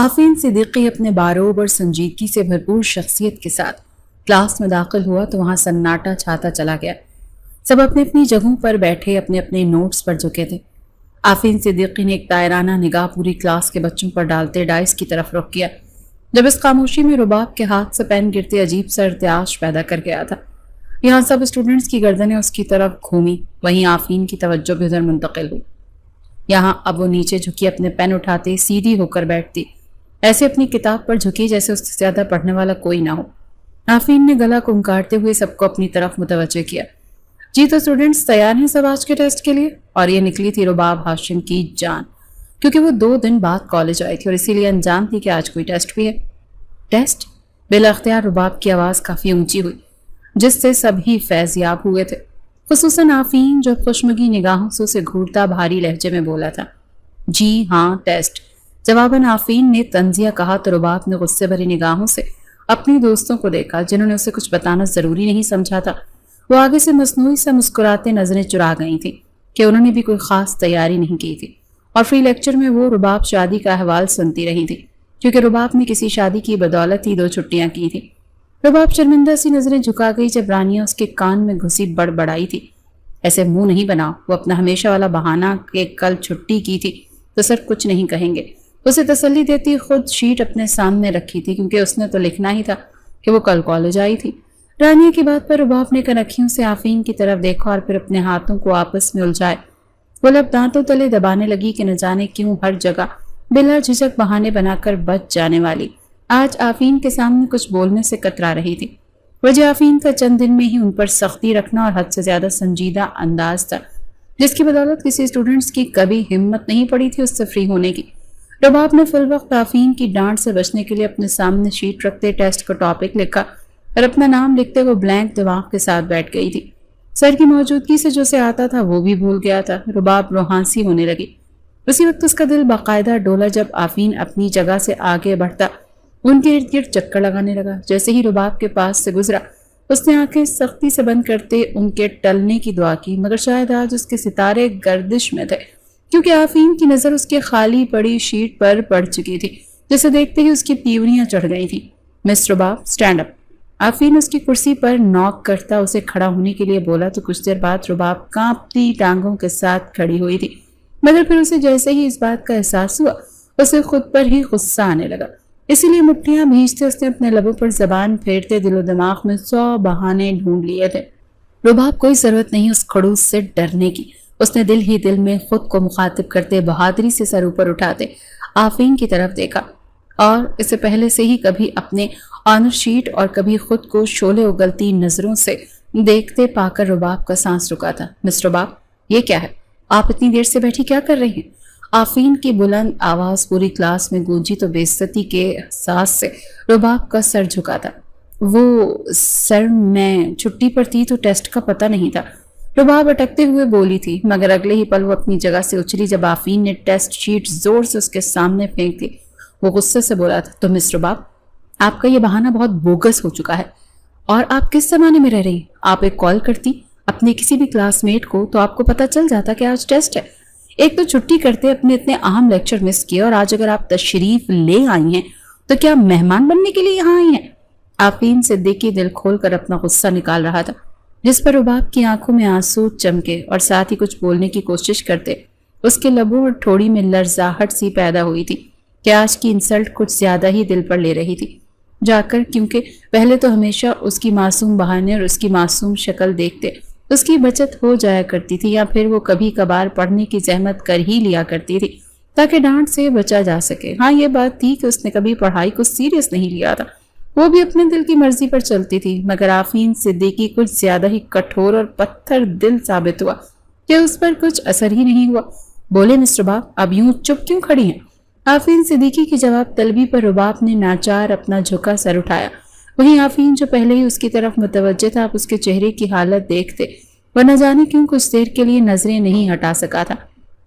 آفین صدیقی اپنے باروب اور سنجیدگی سے بھرپور شخصیت کے ساتھ کلاس میں داخل ہوا تو وہاں سناٹا چھاتا چلا گیا۔ سب اپنی اپنی جگہوں پر بیٹھے اپنے اپنے نوٹس پر جھکے تھے۔ آفین صدیقی نے ایک دائرانہ نگاہ پوری کلاس کے بچوں پر ڈالتے ڈائس کی طرف رخ کیا۔ جب اس خاموشی میں رباب کے ہاتھ سے پین گرتے عجیب سا ارتعاش پیدا کر گیا تھا۔ یہاں سب اسٹوڈنٹس کی گردنیں اس کی طرف گھومی، وہیں آفین کی توجہ بھی ادھر منتقل ہوئی۔ یہاں اب وہ نیچے جھکی اپنے پین اٹھاتے سیدھی ہو کر بیٹھتی، ایسے اپنی کتاب پر جھکی جیسے اس سے زیادہ پڑھنے والا کوئی نہ ہو۔ آفین نے گلا کھنکارتے ہوئے سب کو اپنی طرف متوجہ کیا۔ جی تو اسٹوڈنٹس تیار ہیں سب آج کے ٹیسٹ کے لیے؟ اور یہ نکلی تھی رباب ہاشم کی جان، کیونکہ وہ 2 دن بعد کالج آئی تھی اور اسی لیے انجان تھی کہ آج کوئی ٹیسٹ بھی ہے۔ ٹیسٹ؟ بلا اختیار رباب کی آواز کافی اونچی ہوئی، جس سے سبھی فیض یاب ہوئے تھے، خصوصاً آفین جو خوشمگی نگاہوں سے اسے گھورتا بھاری لہجے میں بولا تھا۔ جی ہاں ٹیسٹ، جواباً آفین نے طنزیہ کہا تو رباب نے غصے بھری نگاہوں سے اپنی دوستوں کو دیکھا جنہوں نے اسے کچھ بتانا ضروری نہیں سمجھا تھا۔ وہ آگے سے مصنوعی سے مسکراتے نظریں چرا گئی تھیں کہ انہوں نے بھی کوئی خاص تیاری نہیں کی تھی، اور فری لیکچر میں وہ رباب شادی کا احوال سنتی رہی تھی، کیونکہ رباب نے کسی شادی کی بدولت ہی 2 چھٹیاں کی تھی۔ رباب شرمندہ سی نظریں جھکا گئی جب رانیہ اس کے کان میں گھسی بڑبڑائی تھی، ایسے منہ نہیں بناؤ، وہ اپنا ہمیشہ والا بہانہ کہ کل چھٹی کی تھی تو سر کچھ نہیں کہیں گے۔ اسے تسلی دیتی خود شیٹ اپنے سامنے رکھی تھی، کیونکہ اس نے تو لکھنا ہی تھا کہ وہ کل کالج آئی تھی۔ رانیہ کی بات پر رباب نے کنکھیوں سے آفین کی طرف دیکھا اور پھر اپنے ہاتھوں کو آپس میں الجھائے وہ لب دانتوں تلے دبانے لگی کہ نہ جانے کیوں ہر جگہ بلا جھجک بہانے بنا کر بچ جانے والی آج آفین کے سامنے کچھ بولنے سے کترا رہی تھی۔ وجہ آفین کا چند دن میں ہی ان پر سختی رکھنا اور حد سے زیادہ سنجیدہ انداز تھا، جس کی بدولت کسی اسٹوڈنٹس کی کبھی ہمت نہیں پڑی تھی اس سے فری ہونے کی۔ رباب نے فی الوقت آفین کی ڈانٹ سے بچنے کے لیے اپنے سامنے شیٹ رکھتے ٹیسٹ کا ٹاپک لکھا اور اپنا نام لکھتے وہ بلینک دماغ کے ساتھ بیٹھ گئی تھی۔ سر کی موجودگی سے جو اسے آتا تھا وہ بھی بھول گیا تھا۔ رباب روحانسی ہونے لگی۔ اسی وقت اس کا دل باقاعدہ ڈولا جب آفین اپنی جگہ سے آگے بڑھتا ان کے ارد گرد چکر لگانے لگا۔ جیسے ہی رباب کے پاس سے گزرا اس نے آنکھیں سختی سے بند کرتے ان کے ٹلنے کی دعا کی، مگر شاید آج اس کے ستارے گردش میں تھے، کیونکہ آفین کی نظر اس کے خالی پڑی شیٹ پر پڑ چکی تھی، جسے دیکھتے ہی اس کی پیوریاں چڑھ گئی تھیں۔ مس رباب سٹینڈ اپ۔ آفین اس کی کرسی پر نوک کرتا اسے کھڑا ہونے کے لیے بولا تو کچھ دیر بعد رباب کانپتی ٹانگوں کے ساتھ کھڑی ہوئی تھی، مگر پھر اسے جیسے ہی اس بات کا احساس ہوا اسے خود پر ہی غصہ آنے لگا، اسی لیے مٹھیاں بھیجتے اس نے اپنے لبوں پر زبان پھیرتے دل و دماغ میں 100 بہانے ڈھونڈ لیے تھے۔ رباب کوئی ضرورت نہیں اس کھڑوس سے ڈرنے کی، اس نے دل ہی دل میں خود کو مخاطب کرتے بہادری سے سر اوپر اٹھاتے آفین کی طرف دیکھا، اور اسے پہلے سے ہی کبھی اپنے آنر شیٹ اور کبھی خود کو شعلے اگلتی نظروں سے دیکھتے پا کر رباب کا سانس رکا تھا۔ مس رباب یہ کیا ہے؟ آپ اتنی دیر سے بیٹھی کیا کر رہی ہیں؟ آفین کی بلند آواز پوری کلاس میں گونجی تو بے عزتی کے احساس سے رباب کا سر جھکا تھا۔ وہ سر میں چھٹی پر تھی تو ٹیسٹ کا پتہ نہیں تھا، رباب اٹکتے ہوئے بولی تھی، مگر اگلے ہی پل وہ اپنی جگہ سے اچھلی جب آفین نے ٹیسٹ شیٹ زور سے اس کے سامنے پھینک دی۔ وہ غصے سے بولا تھا، تو مس رباب آپ کا یہ بہانہ بہت بوگس ہو چکا ہے، اور آپ کس زمانے میں رہ رہی ہیں؟ آپ ایک کال کرتی اپنے کسی بھی کلاس میٹ کو تو آپ کو پتہ چل جاتا کہ آج ٹیسٹ ہے۔ ایک تو چھٹی کرتے اپنے اتنے اہم لیکچر مس کیے، اور آج اگر آپ تشریف لے آئی ہیں تو کیا مہمان بننے کے لیے یہاں آئی ہیں؟ آفین صدیقی دل کھول کر اپنا غصہ نکال رہا تھا، جس پر رباب کی آنکھوں میں آنسو چمکے اور ساتھ ہی کچھ بولنے کی کوشش کرتے اس کے لبوں اور ٹھوڑی میں لرزاہٹ سی پیدا ہوئی تھی کہ آج کی انسلٹ کچھ زیادہ ہی دل پر لے رہی تھی جا کر، کیونکہ پہلے تو ہمیشہ اس کی معصوم بہانے اور اس کی معصوم شکل دیکھتے اس کی بچت ہو جایا کرتی تھی، یا پھر وہ کبھی کبھار پڑھنے کی زحمت کر ہی لیا کرتی تھی تاکہ ڈانٹ سے بچا جا سکے۔ ہاں یہ بات تھی کہ اس نے کبھی پڑھائی کو سیریس نہیں لیا تھا، وہ بھی اپنے دل کی مرضی پر چلتی تھی، مگر آفین صدیقی کچھ زیادہ ہی کٹھور اور پتھر دل ثابت ہوا کہ اس پر کچھ اثر ہی نہیں ہوا۔ بولے مس رباب اب یوں چپ کیوں کھڑی ہیں؟ آفین صدیقی کی جواب طلبی پر رباب نے ناچار اپنا جھکا سر اٹھایا، وہیں آفین جو پہلے ہی اس کی طرف متوجہ تھا اب اس کے چہرے کی حالت دیکھتے وہ نہ جانے کیوں کچھ دیر کے لیے نظریں نہیں ہٹا سکا تھا۔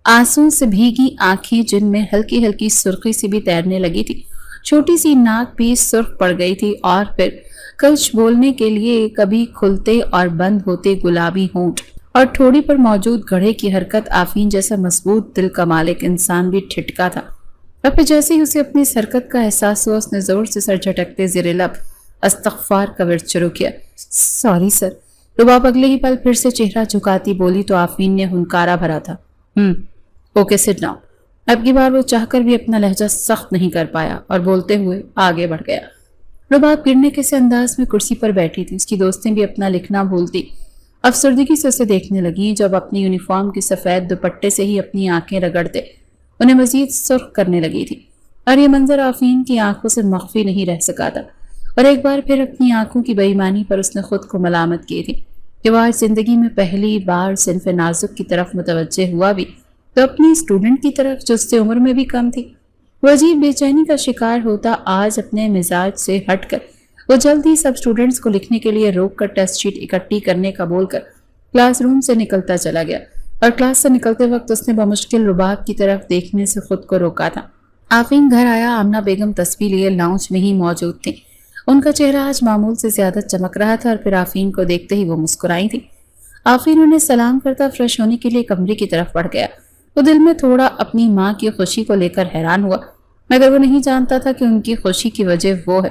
آنسوں سے بھیگی آنکھیں جن میں ہلکی ہلکی سرخی سی بھی تیرنے لگی تھی، چھوٹی سی ناک بھی سرخ پڑ گئی تھی، اور پھر کچھ بولنے کے لیے کبھی کھلتے اور بند ہوتے گلابی ہونٹ اور ٹھوڑی پر موجود گڑھے کی حرکت آفین جیسا مضبوط دل کا مالک انسان بھی ٹھٹکا تھا اور پھر جیسے ہی اسے اپنی اس حرکت کا احساس ہوا، اس نے زور سے سر جھٹکتے زیر لب استغفار کا ورد شروع کیا۔ Sorry sir. رباب اگلے ہی پل پھر سے چہرہ جھکاتی بولی تو آفرین نے ہنکارا بھرا تھا۔ Okay sit down. اب کی بار وہ چاہ کر بھی اپنا لہجہ سخت نہیں کر پایا اور بولتے ہوئے آگے بڑھ گیا۔ رباب گرنے کے سے انداز میں کرسی پر بیٹھی تھی، اس کی دوستیں بھی اپنا لکھنا بھولتی افسردگی سے اسے دیکھنے لگیں، جب اپنی یونیفارم کے سفید دوپٹے سے ہی اپنی آنکھیں رگڑتے انہیں مزید سرخ کرنے لگی تھی، اور یہ منظر آفرین کی آنکھوں سے مخفی نہیں رہ سکا تھا، اور ایک بار پھر اپنی آنکھوں کی بے ایمانی پر اس نے خود کو ملامت کی تھی کہ وہ آج زندگی میں پہلی بار صنف نازک کی طرف متوجہ ہوا بھی تو اپنی اسٹوڈنٹ کی طرف جو اس سے عمر میں بھی کم تھی۔ وہ عجیب بے چینی کا شکار ہوتا آج اپنے مزاج سے ہٹ کر وہ جلد ہی سب اسٹوڈنٹس کو لکھنے کے لیے روک کر ٹیسٹ شیٹ اکٹھی کرنے کا بول کر کلاس روم سے نکلتا چلا گیا، اور کلاس سے نکلتے وقت اس نے بمشکل رباب کی طرف دیکھنے سے خود کو روکا تھا۔ آفرین گھر آیا، آمنہ بیگم تسبیح لیے لاؤنج میں ہی موجود تھیں۔ ان کا چہرہ آج معمول سے زیادہ چمک رہا تھا، اور پھر آفرین کو دیکھتے ہی وہ مسکرائی تھی۔ آفرین انہیں سلام کرتا فریش ہونے کے لیے کمرے کی طرف بڑھ گیا۔ وہ دل میں تھوڑا اپنی ماں کی خوشی کو لے کر حیران ہوا، مگر وہ نہیں جانتا تھا کہ ان کی خوشی کی وجہ وہ ہے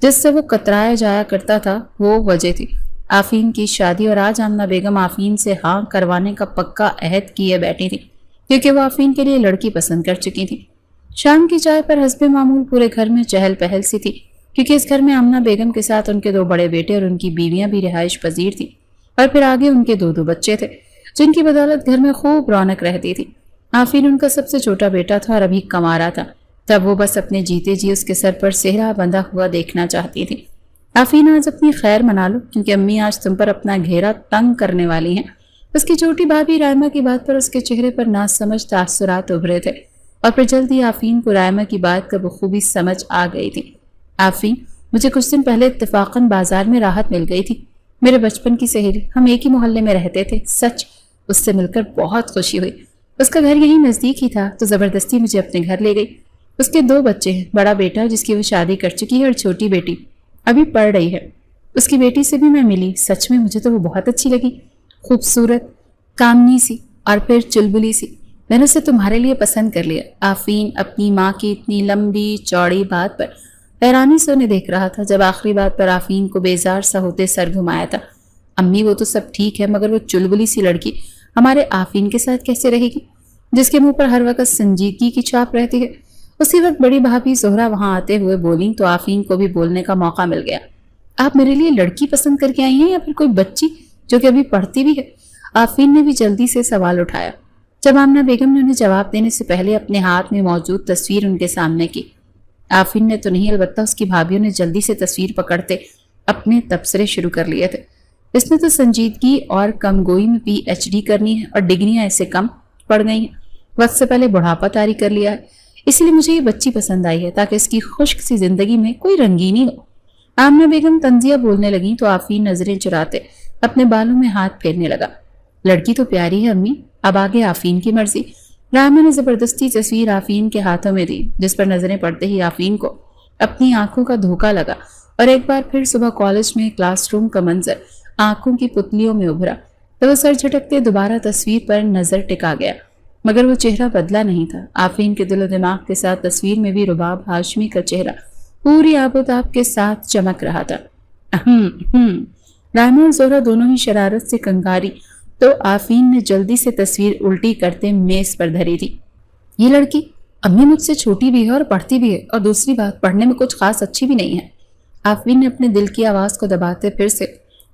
جس سے وہ کترایا جایا کرتا تھا، وہ وجہ تھی آفرین کی شادی، اور آج آمنہ بیگم آفرین سے ہاں کروانے کا پکا عہد کیے بیٹھی تھی، کیونکہ وہ آفرین کے لیے لڑکی پسند کر چکی تھی۔ شام کی چائے پر حسب معمول پورے گھر میں چہل پہل سی تھی، کیونکہ اس گھر میں آمنہ بیگم کے ساتھ ان کے 2 بڑے بیٹے اور ان کی بیویاں بھی رہائش پذیر تھیں، اور پھر آگے ان کے 2 بچے تھے جن کی بدولت گھر میں خوب رونق رہتی تھی۔ آفرین ان کا سب سے چھوٹا بیٹا تھا اور ابھی کمارا تھا، تب وہ بس اپنے جیتے جی اس کے سر پر سہرا بندھا ہوا دیکھنا چاہتی تھی۔ آفرین آج اپنی خیر منا لو، کیونکہ امی آج تم پر اپنا گھیرا تنگ کرنے والی ہیں۔ اس کی چھوٹی بھابھی رائمہ کی بات پر اس کے چہرے پر ناسمجھ تاثرات ابھرے تھے، اور پھر جلدی آفرین کو رائمہ کی بات کا بخوبی سمجھ آ گئی تھی۔ آفرین، مجھے کچھ دن پہلے اتفاقاً بازار میں راحت مل گئی تھی۔ میرے بچپن کی سہیلی، ہم ایک ہی محلے میں رہتے تھے، سچ اس سے مل کر بہت خوشی ہوئی۔ اس کا گھر یہی نزدیک ہی تھا تو زبردستی مجھے اپنے گھر لے گئی۔ اس کے 2 بچے ہیں، بڑا بیٹا جس کی وہ شادی کر چکی ہے، اور چھوٹی بیٹی ابھی پڑھ رہی ہے۔ اس کی بیٹی سے بھی میں ملی، سچ میں مجھے تو وہ بہت اچھی لگی، خوبصورت، کامنی سی اور پھر چلبلی سی۔ میں نے اسے تمہارے لیے پسند کر لیا۔ آفرین اپنی ماں کی اتنی لمبی چوڑی بات پر حیرانی سے انہیں دیکھ رہا تھا، جب آخری بات پر آفرین کو بیزار سا ہوتے سر گھمایا تھا۔ امی وہ تو سب ٹھیک ہے، مگر وہ چلبلی سی لڑکی ہمارے آفرین کے ساتھ کیسے رہے گی، جس کے منہ پر ہر وقت سنجیدگی کی چھاپ رہتی ہے؟ اسی وقت بڑی بھابھی زہرا وہاں آتے ہوئے بولیں تو آفرین کو بھی بولنے کا موقع مل گیا۔ آپ میرے لیے لڑکی پسند کر کے آئی ہیں یا پھر کوئی بچی جو کہ ابھی پڑھتی بھی ہے؟ آفرین نے بھی جلدی سے سوال اٹھایا، جب آمنہ بیگم نے انہیں جواب دینے سے پہلے اپنے ہاتھ میں موجود تصویر ان کے سامنے کی۔ آفرین نے تو نہیں، البتہ اس کی بھابھیوں نے جلدی سے تصویر پکڑتے اپنے تبصرے شروع کر لیے تھے۔ اس نے تو سنجیدگی اور کم گوئی میں PhD کرنی ہے، اور ڈگریاں ایسے کم پڑ گئی ہیں، وقت سے پہلے بڑھاپا طاری کر لیا ہے، اسی لیے مجھے یہ بچی پسند آئی ہے تاکہ اس کی خشک سی زندگی میں کوئی رنگینی ہو۔ آمنہ بیگم طنزیہ بولنے لگیں تو آفرین نظریں چراتے اپنے بالوں میں ہاتھ پھیرنے لگا۔ لڑکی تو پیاری ہے امی، اب آگے آفرین کی مرضی۔ رائمہ نے زبردستی تصویر آفرین کے ہاتھوں میں دی، جس پر نظریں پڑتے ہی آفرین کو اپنی آنکھوں کا دھوکا لگا، اور ایک بار پھر صبح کالج میں کلاس روم کا منظر آنکھوں کی پتلیوں میں ابھرا تو وہ سر جھٹکتے دوبارہ تصویر پر نظر ٹکا گیا، مگر وہ چہرہ بدلا نہیں تھا۔ آفرین کے دل و دماغ کے ساتھ تصویر میں بھی رباب ہاشمی کا چہرہ پوری آب و تاب کے ساتھ چمک رہا تھا۔ رائمہ اور زہرا دونوں ہی شرارت سے کنگاری تو آفرین نے جلدی سے تصویر الٹی کرتے میز پر دھری تھی۔ یہ لڑکی امی مجھ سے چھوٹی بھی ہے اور پڑھتی بھی ہے، اور دوسری بات پڑھنے میں کچھ خاص اچھی بھی نہیں ہے۔ آفرین نے اپنے دل کی آواز کو دباتے پھر سے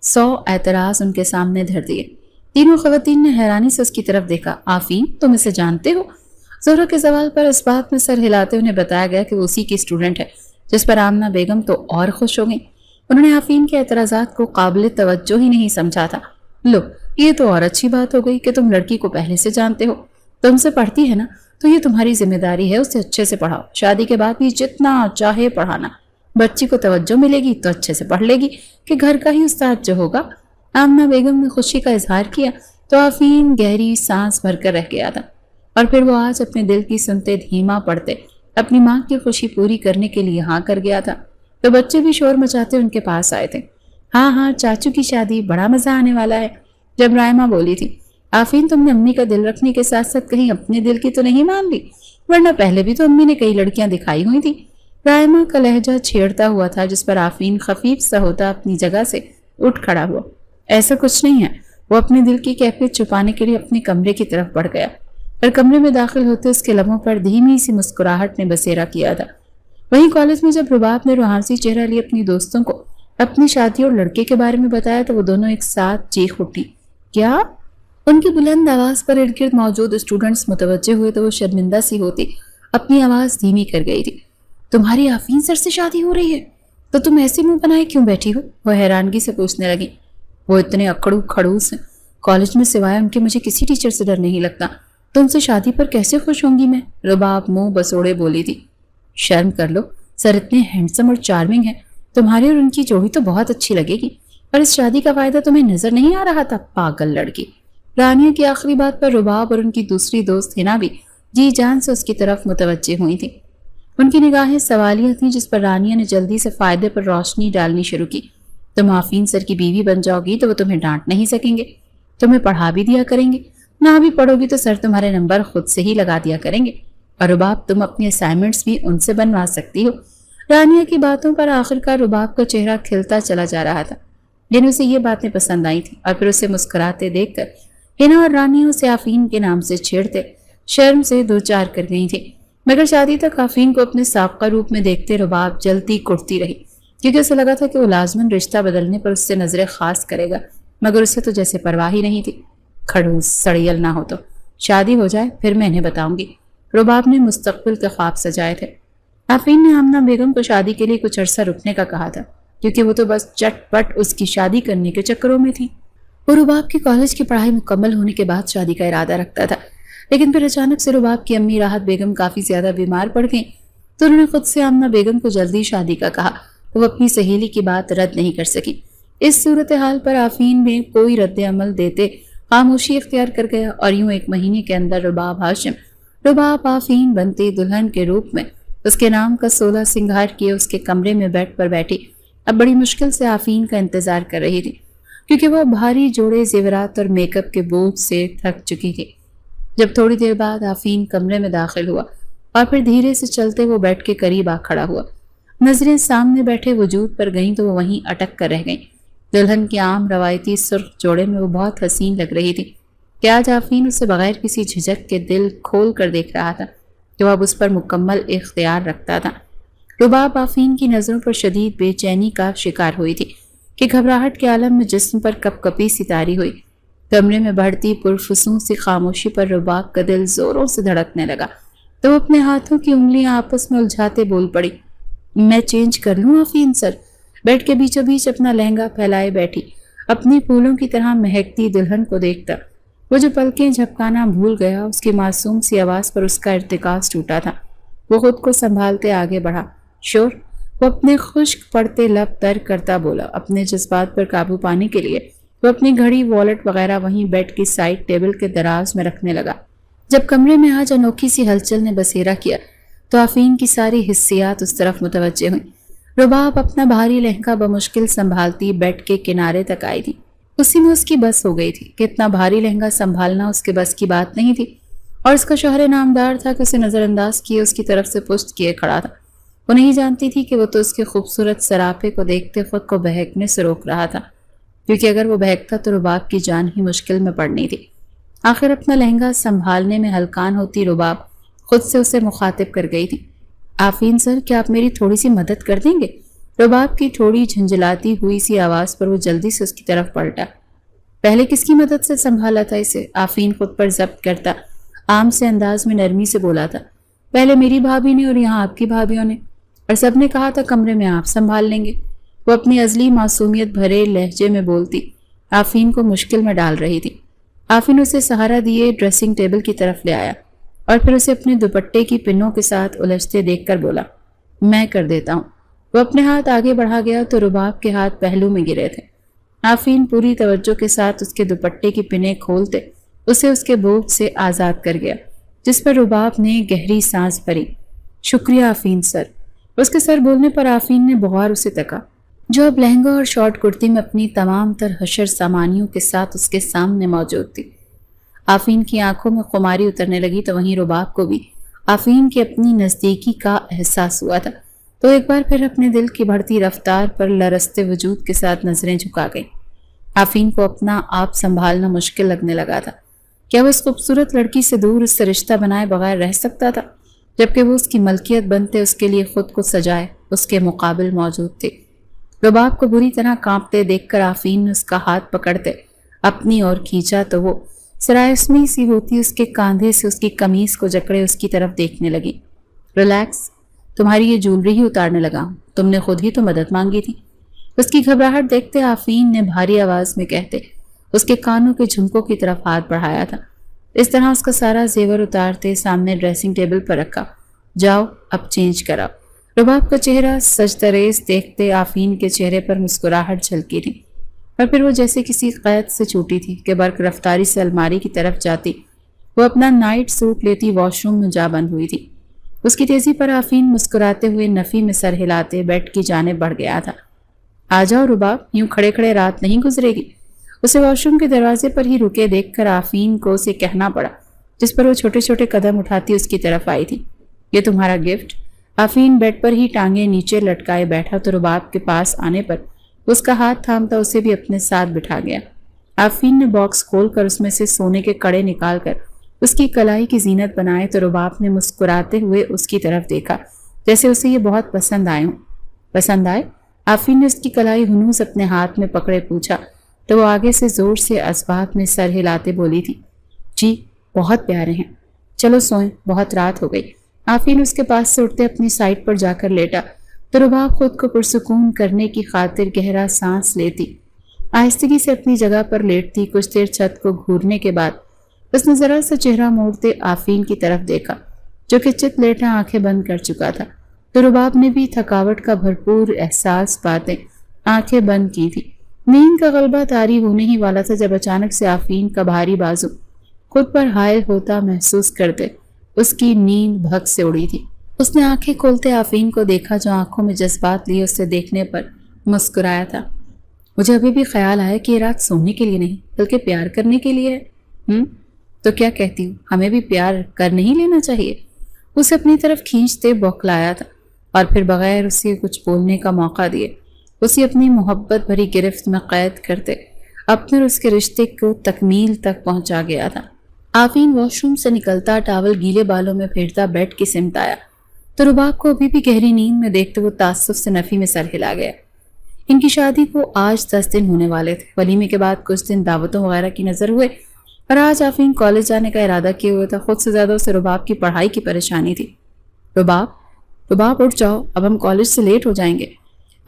100 اعتراض ان کے سامنے دھر دیے۔ تینوں خواتین نے حیرانی سے اس کی طرف دیکھا۔ آفرین، تم اسے جانتے ہو؟ زہرا کے سوال پر اس بات میں سر ہلاتے انہیں بتایا گیا کہ وہ اسی کی اسٹوڈنٹ ہے، جس پر آمنہ بیگم تو اور خوش ہو گئیں۔ انہوں نے آفرین کے اعتراضات کو قابل توجہ ہی نہیں سمجھا تھا۔ لو، یہ تو اور اچھی بات ہو گئی کہ تم لڑکی کو پہلے سے جانتے ہو، تم سے پڑھتی ہے نا، تو یہ تمہاری ذمہ داری ہے اسے اچھے سے پڑھاؤ، شادی کے بعد بھی جتنا چاہے پڑھانا، بچی کو توجہ ملے گی تو اچھے سے پڑھ لے گی کہ گھر کا ہی استاد جو ہوگا۔ آمنہ بیگم نے خوشی کا اظہار کیا تو آفرین گہری سانس بھر کر رہ گیا تھا، اور پھر وہ آج اپنے دل کی سنتے دھیما پڑتے اپنی ماں کی خوشی پوری کرنے کے لیے ہاں کر گیا تھا۔ تو بچے بھی شور مچاتے ان کے پاس آئے تھے۔ ہاں ہاں، چاچو کی شادی، بڑا مزہ آنے والا ہے۔ جب رائمہ بولی تھی آفین تم نے امی کا دل رکھنے کے ساتھ ساتھ کہیں اپنے دل کی تو نہیں مان لی؟ ورنہ پہلے بھی تو امی نے کئی لڑکیاں دکھائی ہوئی تھی۔ رائمہ کا لہجہ چھیڑتا ہوا تھا، جس پر آفین خفیف سا ہوتا اپنی جگہ سے اٹھ کھڑا ہوا۔ ایسا کچھ نہیں ہے۔ وہ اپنے دل کی کیفیت چھپانے کے لیے اپنے کمرے کی طرف بڑھ گیا اور کمرے میں داخل ہوتے اس کے لبوں پر دھیمی سی مسکراہٹ نے بسیرا کیا تھا۔ وہیں کالج میں جب رباب نے روحانسی چہرہ لیے اپنی دوستوں کو اپنی شادی اور لڑکے کے بارے میں بتایا تو وہ دونوں ایک ساتھ چیخ اٹھی۔ کیا؟ ان کی بلند آواز پر ارد گرد موجود اسٹوڈنٹس متوجہ ہوئے تو وہ شرمندہ سی ہوتی اپنی آواز دھیمی کر گئی تھی۔ تمہاری آفین سر سے شادی ہو رہی ہے تو تم ایسے منہ بنائے کیوں بیٹھی ہو؟ وہ حیرانگی سے پوچھنے لگی۔ وہ اتنے اکڑو کھڑوس ہیں، کالج میں سوائے ان کے مجھے کسی ٹیچر سے ڈر نہیں لگتا، تو ان سے شادی پر کیسے خوش ہوں گی میں؟ رباب منہ بسوڑے بولی تھی۔ شرم کر لو، سر اتنے ہینڈسم اور چارمنگ ہیں، تمہاری اور ان کی جوڑی تو بہت اچھی لگے گی، اور اس شادی کا فائدہ تمہیں نظر نہیں آ رہا تھا؟ پاگل لڑکی۔ رانیہ کی آخری بات پر رباب اور ان کی دوسری دوست ہنا بھی جی جان سے اس کی طرف متوجہ ہوئی تھی۔ ان کی نگاہیں سوالیہ تھیں، جس پر رانیہ نے جلدی سے فائدے پر روشنی ڈالنی شروع کی۔ تم آفین سر کی بیوی بن جاؤ گی تو وہ تمہیں ڈانٹ نہیں سکیں گے، تمہیں پڑھا بھی دیا کریں گے، نہ بھی پڑھو گی تو سر تمہارے نمبر خود سے ہی لگا دیا کریں گے، اور رباب تم اپنی اسائنمنٹس بھی ان سے بنوا سکتی ہو۔ رانیہ کی باتوں پر آخرکار رباب کا چہرہ کھلتا چلا جا رہا تھا، یعنی اسے یہ باتیں پسند آئی تھیں، اور پھر اسے مسکراتے دیکھ کر ہنا اور رانیہ اسے آفین کے نام سے چھیڑتے شرم سے دو چار کر گئی تھی، مگر شادی تک آفین کو اپنے سابقہ روپ میں دیکھتے رباب جلتی کڑتی رہی، کیونکہ اسے لگا تھا کہ وہ لازماً رشتہ بدلنے پر اس سے نظر خاص کرے گا، مگر اسے تو جیسے پرواہ ہی نہیں تھی۔ کھڑوس سڑیل نہ ہو تو شادی ہو جائے پھر میں انہیں بتاؤں گی۔ رباب نے مستقبل کے خواب سجائے تھے۔ آفین نے آمنہ بیگم کو شادی کے لیے کچھ عرصہ رکنے کا کہا تھا، کیونکہ وہ تو بس چٹ پٹ اس کی شادی کرنے کے چکروں میں تھی۔ وہ رباب کی کالج کی پڑھائی مکمل ہونے کے بعد شادی کا ارادہ رکھتا تھا، لیکن پھر اچانک سے رباب کی امی راحت بیگم کافی زیادہ بیمار پڑ گئیں، تو انہوں نے خود سے آمنہ بیگم کو جلدی شادی کا کہا، تو وہ اپنی سہیلی کی بات رد نہیں کر سکی۔ اس صورتحال پر آفین میں کوئی رد عمل دیتے خاموشی اختیار کر گیا، اور یوں ایک مہینے کے اندر رباب آفین بنتی دلہن کے روپ میں اس کے نام کا 16 سنگھار کیے اس کے کمرے میں بیڈ پر بیٹھی اب بڑی مشکل سے آفین کا انتظار کر رہی تھی، کیونکہ وہ بھاری جوڑے زیورات اور میک اپ کے بوجھ سے تھک چکی تھی۔ جب تھوڑی دیر بعد آفین کمرے میں داخل ہوا اور پھر دھیرے سے چلتے وہ بیڈ کے قریب آ کھڑا ہوا، نظریں سامنے بیٹھے وجود پر گئیں تو وہ وہیں اٹک کر رہ گئیں۔ دلہن کے عام روایتی سرخ جوڑے میں وہ بہت حسین لگ رہی تھی کہ آج آفین اسے بغیر کسی جھجک کے دل کھول کر دیکھ رہا تھا کہ وہ اب اس پر مکمل اختیار رکھتا تھا۔ رباب آفین کی نظروں پر شدید بے چینی کا شکار ہوئی تھی کہ گھبراہٹ کے عالم میں جسم پر کپ کپی سی طاری ہوئی۔ کمرے میں بڑھتی پرفسوں سی خاموشی پر رباب کا دل زوروں سے دھڑکنے لگا، تو وہ اپنے ہاتھوں کی انگلیاں آپس میں الجھاتے بول پڑی، میں چینج کر لوں آفین سر؟ بیڈ کے بیچوں بیچ اپنا لہنگا پھیلائے بیٹھی اپنی پھولوں کی طرح مہکتی دلہن کو دیکھتا وہ جو پلکیں جھپکانا بھول گیا، اس کی معصوم سی آواز پر اس کا ارتکاز ٹوٹا تھا۔ وہ خود کو سنبھالتے آگے بڑھا۔ شور وہ اپنے خشک پڑتے لب تر کرتا بولا۔ اپنے جذبات پر قابو پانے کے لیے وہ اپنی گھڑی، والٹ وغیرہ وہیں بیڈ کی سائڈ ٹیبل کے دراز میں رکھنے لگا۔ جب کمرے میں آج انوکھی سی ہلچل نے بسیرا کیا تو آفین کی ساری حسیات اس طرف متوجہ ہوئیں۔ رباب اپنا بھاری لہنگا بمشکل سنبھالتی بیڈ کے کنارے تک آئی تھی۔ اسی میں اس کی بس ہو گئی تھی کہ اتنا بھاری لہنگا سنبھالنا اس کے بس کی بات نہیں تھی، اور اس کا شوہر نامدار تھا کہ اسے نظر انداز کیے اس کی طرف سے پشت کیے کھڑا تھا۔ وہ نہیں جانتی تھی کہ وہ تو اس کے خوبصورت سراپے کو دیکھتے خود کو بہکنے سے روک رہا تھا، کیونکہ اگر وہ بہکتا تو رباب کی جان ہی مشکل میں پڑنی تھی۔ آخر اپنا لہنگا سنبھالنے میں ہلکان ہوتی رباب خود سے اسے مخاطب کر گئی تھی، آفین سر کیا آپ میری تھوڑی سی مدد کر دیں گے؟ رباب کی تھوڑی جھنجھلاتی ہوئی سی آواز پر وہ جلدی سے اس کی طرف پلٹا۔ پہلے کس کی مدد سے سنبھالا تھا اسے؟ آفین خود پر ضبط کرتا عام سے انداز میں نرمی سے بولا تھا، پہلے میری بھابھی نے اور یہاں آپ کی بھابھیوں نے، اور سب نے کہا تھا کمرے میں آپ سنبھال لیں گے۔ وہ اپنی ازلی معصومیت بھرے لہجے میں بولتی آفین کو مشکل میں ڈال رہی تھی۔ آفین اسے سہارا دیے ڈریسنگ ٹیبل کی طرف لے آیا اور پھر اسے اپنے دوپٹے کی پنوں کے ساتھ الجھتے دیکھ کر بولا، میں کر دیتا ہوں۔ وہ اپنے ہاتھ آگے بڑھا گیا تو رباب کے ہاتھ پہلو میں گرے تھے۔ آفین پوری توجہ کے ساتھ اس کے دوپٹے کی پنیں کھولتے اسے اس کے بوجھ سے آزاد کر گیا، جس پر رباب نے گہری سانس بھری۔ شکریہ آفین سر۔ اس کے سر بولنے پر آفین نے بغور اسے تکا، جو اب لہنگا اور شارٹ کرتی میں اپنی تمام تر حشر سامانیوں کے ساتھ اس کے سامنے موجود تھی۔ آفین کی آنکھوں میں خماری اترنے لگی تو وہیں رباب کو بھی آفین کی اپنی نزدیکی کا احساس ہوا تھا، تو ایک بار پھر اپنے دل کی بڑھتی رفتار پر لرزتے وجود کے ساتھ نظریں جھکا گئی۔ آفین کو اپنا آپ سنبھالنا مشکل لگنے لگا تھا۔ کیا وہ اس خوبصورت لڑکی سے دور اس سے رشتہ بنائے بغیر رہ سکتا تھا، جبکہ وہ اس کی ملکیت بنتے اس کے لیے خود کو سجائے اس کے مقابل موجود تھے؟ رباب کو بری طرح کانپتے دیکھ کر آفین نے اس کا ہاتھ پکڑتے اپنی اور کھینچا تو وہ سرائسمی سی ہوتی اس کے کاندھے سے اس کی قمیص کو جکڑے اس کی طرف دیکھنے لگی۔ ریلیکس، تمہاری یہ جولری ہی اتارنے لگا ہوں، تم نے خود ہی تو مدد مانگی تھی۔ اس کی گھبراہٹ دیکھتے آفین نے بھاری آواز میں کہتے اس کے کانوں کے جھمکوں کی طرف ہاتھ بڑھایا تھا۔ اس طرح اس کا سارا زیور اتارتے سامنے ڈریسنگ ٹیبل پر رکھا۔ جاؤ اب چینج کراؤ۔ رباب کا چہرہ سجدریز دیکھتے آفین کے چہرے پر مسکراہٹ جھلکی تھی، اور پھر وہ جیسے کسی قید سے چھوٹی تھی کہ برق رفتاری سے الماری کی طرف جاتی وہ اپنا نائٹ سوٹ لیتی واش روم میں جا بند ہوئی تھی۔ اس کی تیزی پر آفین مسکراتے ہوئے نفی میں سر ہلاتے بیڈ کی جانب بڑھ گیا تھا۔ آ جاؤ رباب، یوں کھڑے کھڑے رات نہیں گزرے گی۔ اسے واش روم کے دروازے پر ہی رکے دیکھ کر آفین کو اسے کہنا پڑا، جس پر وہ چھوٹے چھوٹے قدم اٹھاتی اس کی طرف آئی تھی۔ یہ تمہارا گفٹ۔ آفین بیڈ پر ہی ٹانگیں نیچے لٹکائے بیٹھا تو رباب کے پاس آنے پر اس کا ہاتھ تھامتا اسے بھی اپنے ساتھ بٹھا گیا۔ آفین نے باکس کھول کر اس میں سے سونے کے کڑے نکال کر اس کی کلائی کی زینت بنائے تو رباب نے مسکراتے ہوئے اس کی طرف دیکھا جیسے اسے یہ بہت پسند آئے ہوں۔ پسند آئے؟ آفین نے اس کی کلائی ہنوز اپنے ہاتھ میں پکڑے پوچھا تو وہ آگے سے زور سے اسباب میں سر ہلاتے بولی تھی، جی بہت پیارے ہیں، چلو سوئیں، بہت رات ہو گئی۔ آفین اس کے پاس سے اٹھتے اپنی سائٹ پر جا کر لیٹا تو رباب خود کو پرسکون کرنے کی خاطر گہرا سانس لیتی آہستگی سے اپنی جگہ پر لیٹتی۔ کچھ دیر چھت کو گھورنے کے بعد اس نے ذرا سا چہرہ موڑتے آفین کی طرف دیکھا جو کہ چت لیٹا آنکھیں بند کر چکا تھا، تو رباب نے بھی تھکاوٹ کا بھرپور احساس پاتے آنکھیں بند کی تھی۔ نیند کا غلبہ طاری ہونے ہی والا تھا جب اچانک سے آفین کا بھاری بازو خود پر حائل ہوتا محسوس کرتے اس کی نیند بھگ سے اڑی تھی۔ اس نے آنکھیں کھولتے آفین کو دیکھا جو آنکھوں میں جذبات لیے اسے دیکھنے پر مسکرایا تھا۔ مجھے ابھی بھی خیال آیا کہ یہ رات سونے کے لیے نہیں بلکہ پیار کرنے کے لیے ہے۔ تو کیا کہتی ہوں، ہمیں بھی پیار کر نہیں لینا چاہیے؟ اسے اپنی طرف کھینچتے بوکھلایا تھا اور پھر بغیر اسے کچھ بولنے کا موقع دیے اسے اپنی محبت بھری گرفت میں قید کرتے اپنے اور اس کے رشتے کو تکمیل تک پہنچا گیا تھا۔ آفین واش روم سے نکلتا ٹاول گیلے بالوں میں پھیرتا بیڈ کی سمت آیا تو رباب کو ابھی بھی گہری نیند میں دیکھتے وہ تعصب سے نفی میں سر ہلا گیا۔ ان کی شادی کو آج 10 دن ہونے والے تھے۔ ولیمے کے بعد کچھ دن دعوتوں وغیرہ کی نظر ہوئے اور آج آفین کالج جانے کا ارادہ کیے ہوئے تھا۔ خود سے زیادہ اسے رباب کی پڑھائی کی پریشانی تھی۔ رباب اٹھ جاؤ، اب ہم کالج سے لیٹ ہو جائیں گے۔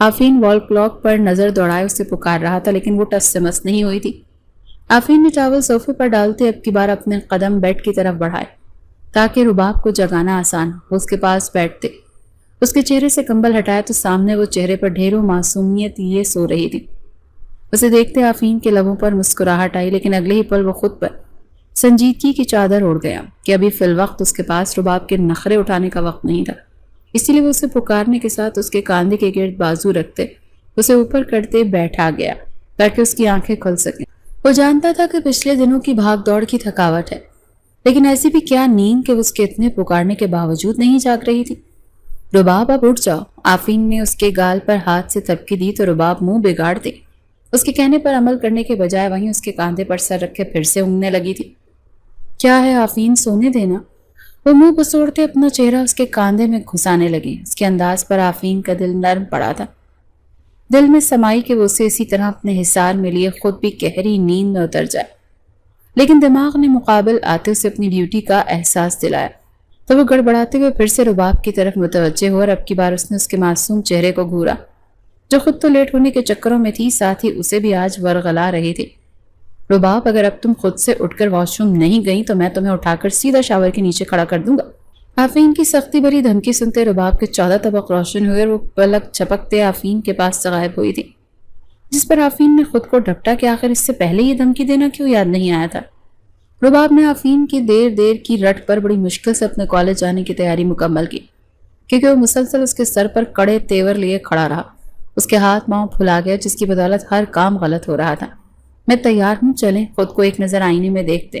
آفین وال کلاک پر نظر دوڑائے اسے پکار رہا تھا لیکن وہ ٹس سے مس نہیں ہوئی تھی۔ آفین نے ٹاول صوفے پر ڈالتے اب کی بار اپنے قدم بیڈ کی طرف بڑھائے تاکہ رباب کو جگانا آسان ہو۔ اس کے پاس بیٹھتے اس کے چہرے سے کمبل ہٹایا تو سامنے وہ چہرے پر ڈھیروں معصومیت لیے سو رہی تھی۔ اسے دیکھتے آفین کے لبوں پر مسکراہٹ آئی لیکن اگلے ہی پل وہ خود پر سنجیدگی کی چادر اوڑھ گیا کہ ابھی فی الوقت اس کے پاس رباب کے نخرے اٹھانے کا وقت نہیں تھا۔ اسی لیے وہ اسے پکارنے کے ساتھ اس کے کاندھے کے گرد بازو رکھتے اسے اوپر کرتے بیٹھا گیا تاکہ اس کی آنکھیں کھل سکیں۔ وہ جانتا تھا کہ پچھلے دنوں کی بھاگ دوڑ کی تھکاوٹ ہے، لیکن ایسی بھی کیا نیند کہ اس کے اتنے پکارنے کے باوجود نہیں جاگ رہی تھی۔ رباب اب اٹھ جاؤ۔ آفین نے اس کے گال پر ہاتھ سے تھپکی دی تو رباب منہ بگاڑتے اس کے کہنے پر عمل کرنے کے بجائے وہیں اس کے کاندھے پر سر رکھے پھر سے اونگنے لگی تھی۔ کیا ہے آفین، سونے دینا۔ وہ منہ بسوڑتے اپنا چہرہ اس کے کاندھے میں گھسانے لگی۔ اس کے انداز پر آفین کا دل نرم پڑا تھا، دل میں سمائی کہ وہ اسے اسی طرح اپنے حصار میں لیے خود بھی گہری نیند میں اتر جائے، لیکن دماغ نے مقابل آتے اسے اپنی ڈیوٹی کا احساس دلایا تو وہ گڑبڑاتے ہوئے پھر سے رباب کی طرف متوجہ ہوا اور اب کی بار اس نے اس کے معصوم چہرے کو گھورا جو خود تو لیٹ ہونے کے چکروں میں تھی، ساتھ ہی اسے بھی آج ورغلا رہی تھی۔ رباب، اگر اب تم خود سے اٹھ کر واش روم نہیں گئی تو میں تمہیں اٹھا کر سیدھا شاور کے نیچے کھڑا کر دوں گا۔ آفین کی سختی بھری دھمکی سنتے رباب کے 14 طبق روشن ہوئے اور وہ پلک جھپکتے آفین کے پاس سے غائب ہوئی تھی، جس پر آفین نے خود کو ڈپٹا کہ آخر اس سے پہلے یہ دھمکی دینا کیوں یاد نہیں آیا تھا۔ رباب نے آفین کی دیر کی رٹ پر بڑی مشکل سے اپنے کالج جانے کی تیاری مکمل کی کیونکہ وہ مسلسل اس کے سر پر کڑے تیور لیے کھڑا رہا۔ اس کے ہاتھ پاؤں پھلا گیا جس کی بدولت ہر کام غلط ہو رہا تھا۔ میں تیار ہوں، چلیں۔ خود کو ایک نظر آئینے میں دیکھتے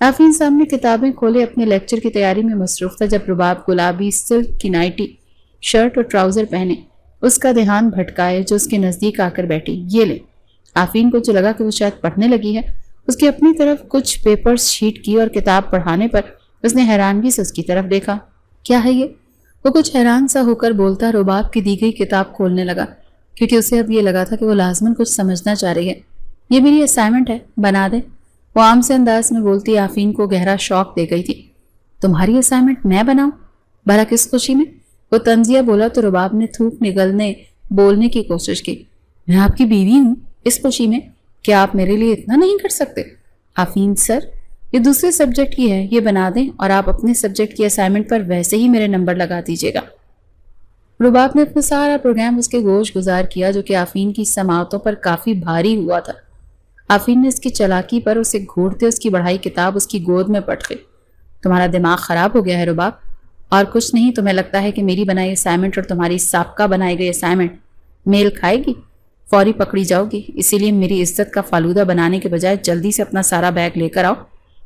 آفین سامنے کتابیں کھولے اپنے لیکچر کی تیاری میں مصروف تھا جب رباب گلابی سلک کی نائٹی شرٹ اور ٹراؤزر پہنے اس کا دھیان بھٹکائے جو اس کے نزدیک آ کر بیٹھی۔ یہ لے۔ آفین کو جو لگا کہ وہ شاید پڑھنے لگی ہے، اس کی اپنی طرف کچھ پیپرز شیٹ کی اور کتاب پڑھانے پر اس نے حیرانگی سے اس کی طرف دیکھا۔ کیا ہے یہ؟ وہ کچھ حیران سا ہو کر بولتا رباب کی دی گئی کتاب کھولنے لگا، کیونکہ اسے اب یہ لگا تھا کہ وہ لازماً کچھ سمجھنا چاہ رہی ہے۔ یہ میری اسائنمنٹ ہے، بنا دے۔ وہ عام سے انداز میں بولتی آفین کو گہرا شوق دے گئی تھی۔ تمہاری اسائنمنٹ میں بناؤں؟ بھلا کس خوشی میں؟ وہ طنزیہ بولا تو رباب نے تھوک نگلنے بولنے کی کوشش کی۔ میں آپ کی بیوی ہوں، اس خوشی میں کیا آپ میرے لیے اتنا نہیں کر سکتے؟ آفین سر، یہ دوسرے سبجیکٹ کی ہے، یہ بنا دیں اور آپ اپنے سبجیکٹ کی اسائنمنٹ پر ویسے ہی میرے نمبر لگا دیجیے گا۔ رباب نے اپنا سارا پروگرام اس کے گوش گزار کیا جو کہ آفین کی سماعتوں پر کافی بھاری ہوا تھا۔ آفین نے اس کی چلاکی پر اسے گھورتے اس کی بڑھائی کتاب اس کی گود میں پٹ گئی۔ تمہارا دماغ خراب ہو گیا ہے رباب، اور کچھ نہیں؟ تمہیں لگتا ہے کہ میری بنائی اسائنمنٹ اور تمہاری سابقہ بنائی گئی اسائنمنٹ میل کھائے گی؟ فوری پکڑی جاؤ گی۔ اسی لیے میری عزت کا فالودہ بنانے کے بجائے جلدی سے اپنا سارا بیگ لے کر آؤ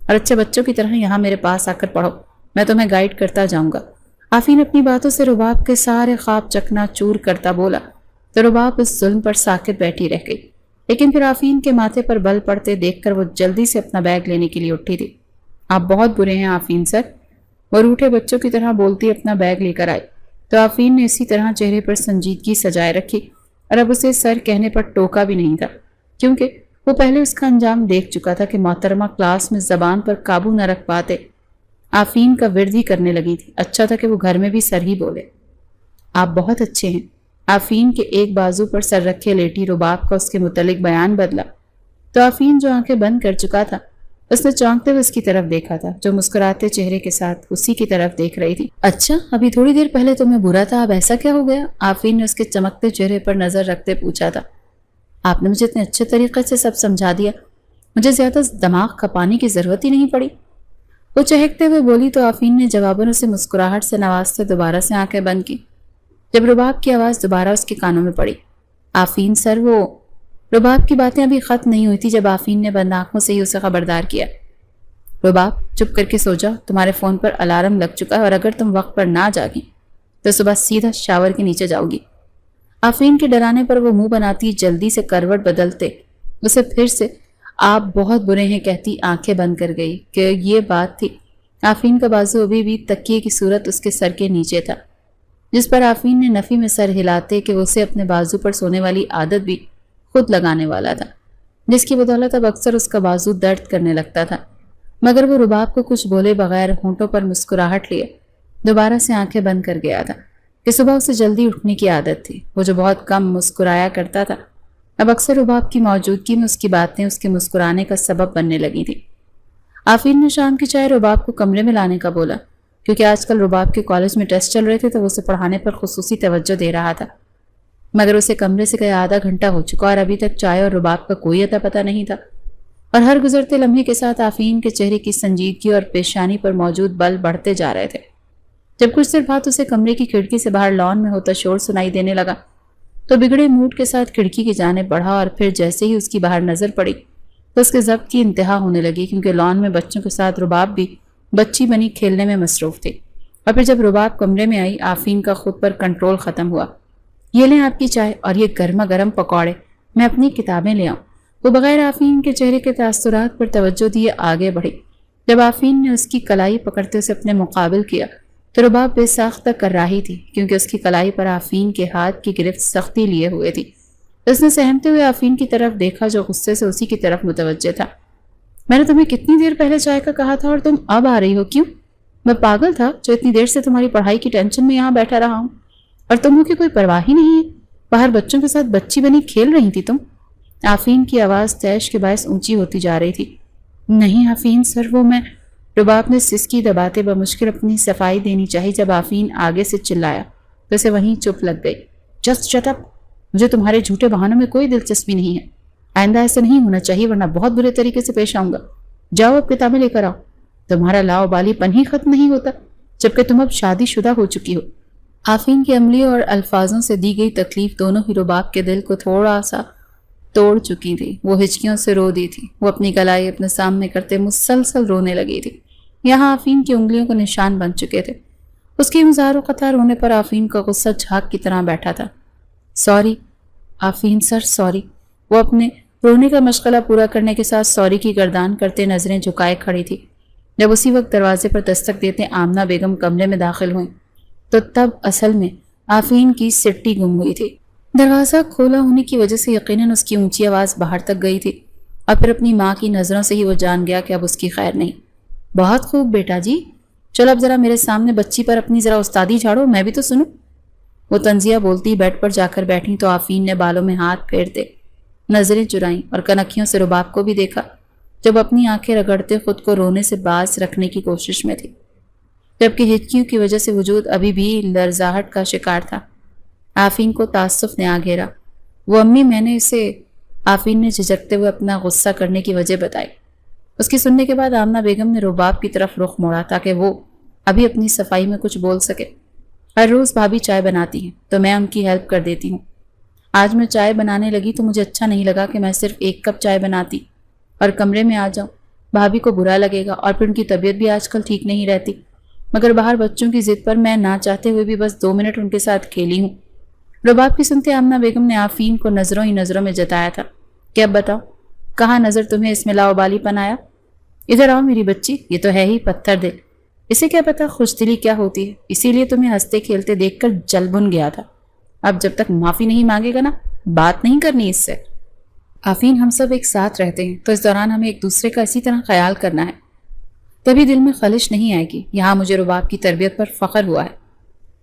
اور اچھے بچوں کی طرح یہاں میرے پاس آ کر پڑھو، میں تمہیں گائیڈ کرتا جاؤں گا۔ آفین اپنی باتوں سے رباب کے سارے خواب چکنا چور کرتا بولا تو رباب اس ظلم پر ساکت بیٹھی رہ گئی، لیکن پھر آفین کے ماتھے پر بل پڑتے دیکھ کر وہ جلدی سے اپنا بیگ لینے کے لیے اٹھی تھی۔ آپ بہت برے ہیں آفین سر، وہ روٹھے بچوں کی طرح بولتی اپنا بیگ لے کر آئی تو آفین نے اسی طرح چہرے پر سنجیدگی سجائے رکھی اور اب اسے سر کہنے پر ٹوکا بھی نہیں تھا، کیونکہ وہ پہلے اس کا انجام دیکھ چکا تھا کہ محترمہ کلاس میں زبان پر قابو نہ رکھ پاتے آفین کا ورد ہی کرنے لگی تھی۔ اچھا تھا کہ وہ گھر میں بھی سر ہی بولے۔ آپ بہت اچھے ہیں۔ آفین کے ایک بازو پر سر رکھے لیٹی رباب کا اس کے متعلق بیان بدلا تو آفین جو آنکھیں بند کر چکا تھا اس نے چونکتے ہوئے اس کی طرف دیکھا تھا جو مسکراتے چہرے کے ساتھ اسی کی طرف دیکھ رہی تھی۔ اچھا، ابھی تھوڑی دیر پہلے تمہیں برا تھا، اب ایسا کیا ہو گیا؟ آفین نے اس کے چمکتے چہرے پر نظر رکھتے پوچھا تھا۔ آپ نے مجھے اتنے اچھے طریقے سے سب سمجھا دیا، مجھے زیادہ دماغ کھپانے کی ضرورت ہی نہیں پڑی۔ وہ چہکتے ہوئے بولی تو آفین نے جواباً اسے مسکراہٹ سے نوازتے دوبارہ سے آنکھیں بند کی جب رباب کی آواز دوبارہ اس کے کانوں میں پڑی۔ آفین سر، وہ رباب کی باتیں ابھی ختم نہیں ہوئی تھی جب آفین نے بند آنکھوں سے ہی اسے خبردار کیا۔ رباب، چپ کر کے سو جاؤ، تمہارے فون پر الارم لگ چکا ہے اور اگر تم وقت پر نہ جاگیں تو صبح سیدھا شاور کے نیچے جاؤ گی۔ آفین کے ڈرانے پر وہ منہ بناتی جلدی سے کروٹ بدلتے اسے پھر سے آپ بہت برے ہیں کہتی آنکھیں بند کر گئی کہ یہ بات تھی۔ آفین کا بازو ابھی بھی تکیے کی صورت اس کے سر کے نیچے تھا، جس پر آفین نے نفی میں سر ہلاتے کہ اسے اپنے بازو پر سونے والی عادت بھی خود لگانے والا تھا، جس کی بدولت اب اکثر اس کا بازو درد کرنے لگتا تھا۔ مگر وہ رباب کو کچھ بولے بغیر ہونٹوں پر مسکراہٹ لیے دوبارہ سے آنکھیں بند کر گیا تھا کہ صبح اسے جلدی اٹھنے کی عادت تھی۔ وہ جو بہت کم مسکرایا کرتا تھا اب اکثر رباب کی موجودگی میں اس کی باتیں اس کے مسکرانے کا سبب بننے لگی تھی۔ آفین نے شام کی چائے رباب کو کمرے میں لانے کا بولا کیونکہ آج کل رباب کے کالج میں ٹیسٹ چل رہے تھے تو وہ اسے پڑھانے پر خصوصی توجہ دے رہا تھا، مگر اسے کمرے سے گیا آدھا گھنٹہ ہو چکا اور ابھی تک چائے اور رباب کا کوئی اتا پتہ نہیں تھا، اور ہر گزرتے لمحے کے ساتھ آفین کے چہرے کی سنجیدگی اور پیشانی پر موجود بل بڑھتے جا رہے تھے۔ جب کچھ دیر بعد اسے کمرے کی کھڑکی سے باہر لان میں ہوتا شور سنائی دینے لگا تو بگڑے موڈ کے ساتھ کھڑکی کی جانب بڑھا اور پھر جیسے ہی اس کی باہر نظر پڑی تو اس کے ضبط کی انتہا ہونے لگی کیونکہ لان میں بچوں کے ساتھ رباب بھی بچی بنی کھیلنے میں مصروف تھی۔ اور پھر جب رباب کمرے میں آئی آفین کا خود پر کنٹرول ختم ہوا۔ یہ لیں آپ کی چائے اور یہ گرما گرم پکوڑے، میں اپنی کتابیں لے آؤں۔ وہ بغیر آفین کے چہرے کے تاثرات پر توجہ دیے آگے بڑھی۔ جب آفین نے اس کی کلائی پکڑتے اسے اپنے مقابل کیا تو رباب بے ساختہ کر رہی تھی کیونکہ اس کی کلائی پر آفین کے ہاتھ کی گرفت سختی لیے ہوئے تھی۔ اس نے سہمتے ہوئے آفین کی طرف دیکھا جو غصے سے اسی کی طرف متوجہ تھا۔ میں نے تمہیں کتنی دیر پہلے چائے کا کہا تھا اور تم اب آ رہی ہو، کیوں؟ میں پاگل تھا جو اتنی دیر سے تمہاری پڑھائی کی ٹینشن میں یہاں بیٹھا رہا ہوں اور تمہیں کی کوئی پرواہ ہی نہیں ہے؟ باہر بچوں کے ساتھ بچی بنی کھیل رہی تھی تم؟ آفین کی آواز تیش کے باعث اونچی ہوتی جا رہی تھی۔ نہیں آفین سر، وہ میں رباب نے سسکی دباتے بمشکل اپنی صفائی دینی چاہی جب آفین آگے سے چلایا تو اسے وہیں چپ لگ گئی۔ جسٹ شٹ اپ، مجھے تمہارے جھوٹے بہانوں میں کوئی دلچسپی نہیں ہے، آئندہ ایسا نہیں ہونا چاہیے ورنہ بہت برے طریقے سے پیش آؤں گا۔ جاؤ اب کتابیں لے کر آؤ، تمہارا لاؤ بالی پن ہی ختم نہیں ہوتا جبکہ تم اب شادی شدہ ہو چکی ہو۔ آفین کی عملی اور الفاظوں سے دی گئی تکلیف دونوں ہی رباب کے دل کو تھوڑا سا توڑ چکی تھی، وہ ہچکیوں سے رو دی تھی، وہ اپنی کلائی اپنے سامنے کرتے مسلسل رونے لگی تھی۔ یہاں آفین کی انگلیوں کو نشان بن چکے تھے۔ اس کی مزار و قطع رونے پر آفین کا غصہ جھاگ کی طرح بیٹھا تھا۔ سوری آفین سر، سوری۔ وہ اپنے رونے کا مشغلہ پورا کرنے کے ساتھ سوری کی گردان کرتے نظریں جھکائے کھڑی تھی۔ جب اسی وقت دروازے پر دستک دیتے آمنہ بیگم کمرے میں داخل ہوئیں تو تب اصل میں آفین کی سٹی گم ہوئی تھی۔ دروازہ کھولا ہونے کی وجہ سے یقیناً اس کی اونچی آواز باہر تک گئی تھی، اور پھر اپنی ماں کی نظروں سے ہی وہ جان گیا کہ اب اس کی خیر نہیں۔ بہت خوب بیٹا جی، چلو اب ذرا میرے سامنے بچی پر اپنی ذرا استادی جھاڑو، میں بھی تو سنوں۔ وہ طنزیہ بولتی بیڈ پر جا کر بیٹھی تو آفین نے بالوں میں ہاتھ پھیرتے نظریں چرائیں اور کنکھیوں سے رباب کو بھی دیکھا، جب اپنی آنکھیں رگڑتے خود کو رونے سے باز رکھنے کی کوشش میں تھی، جبکہ ہچکیوں کی وجہ سے وجود ابھی بھی لرزاہٹ کا شکار تھا۔ آفین کو تعصف نے آ گھیرا۔ وہ امی، میں نے اسے، آفین نے جھجکتے ہوئے اپنا غصہ کرنے کی وجہ بتائی۔ اس کی سننے کے بعد آمنہ بیگم نے رباب کی طرف رخ موڑا تاکہ وہ ابھی اپنی صفائی میں کچھ بول سکے۔ ہر روز بھابھی چائے بناتی ہیں تو میں ان کی ہیلپ کر دیتی ہوں۔ آج میں چائے بنانے لگی تو مجھے اچھا نہیں لگا کہ میں صرف 1 کپ چائے بناتی اور کمرے میں آ جاؤں، بھابھی کو برا لگے گا، اور پھر ان کی طبیعت بھی آج کل ٹھیک نہیں رہتی۔ مگر باہر بچوں کی ضد پر میں نہ چاہتے ہوئے بھی بس 2 منٹ ان کے ساتھ کھیلی ہوں۔ رباب کی سنتے آمنہ بیگم نے آفین کو نظروں ہی نظروں میں جتایا تھا کہ اب بتاؤ، کہاں نظر تمہیں اس میں لاوبالی پن آیا؟ ادھر آؤ میری بچی، یہ تو ہے ہی پتھر دل، اسے کیا پتا خوش دلی کیا ہوتی ہے، اسی لیے تمہیں ہنستے کھیلتے دیکھ کر جل بن گیا تھا۔ اب جب تک معافی نہیں مانگے گا نا، بات نہیں کرنی اس سے۔ آفین، ہم سب ایک ساتھ رہتے ہیں تو اس دوران ہمیں ایک دوسرے کا اسی طرح خیال کرنا ہے، تبھی دل میں خلش نہیں آئے گی۔ یہاں مجھے رباب کی تربیت پر فخر ہوا ہے۔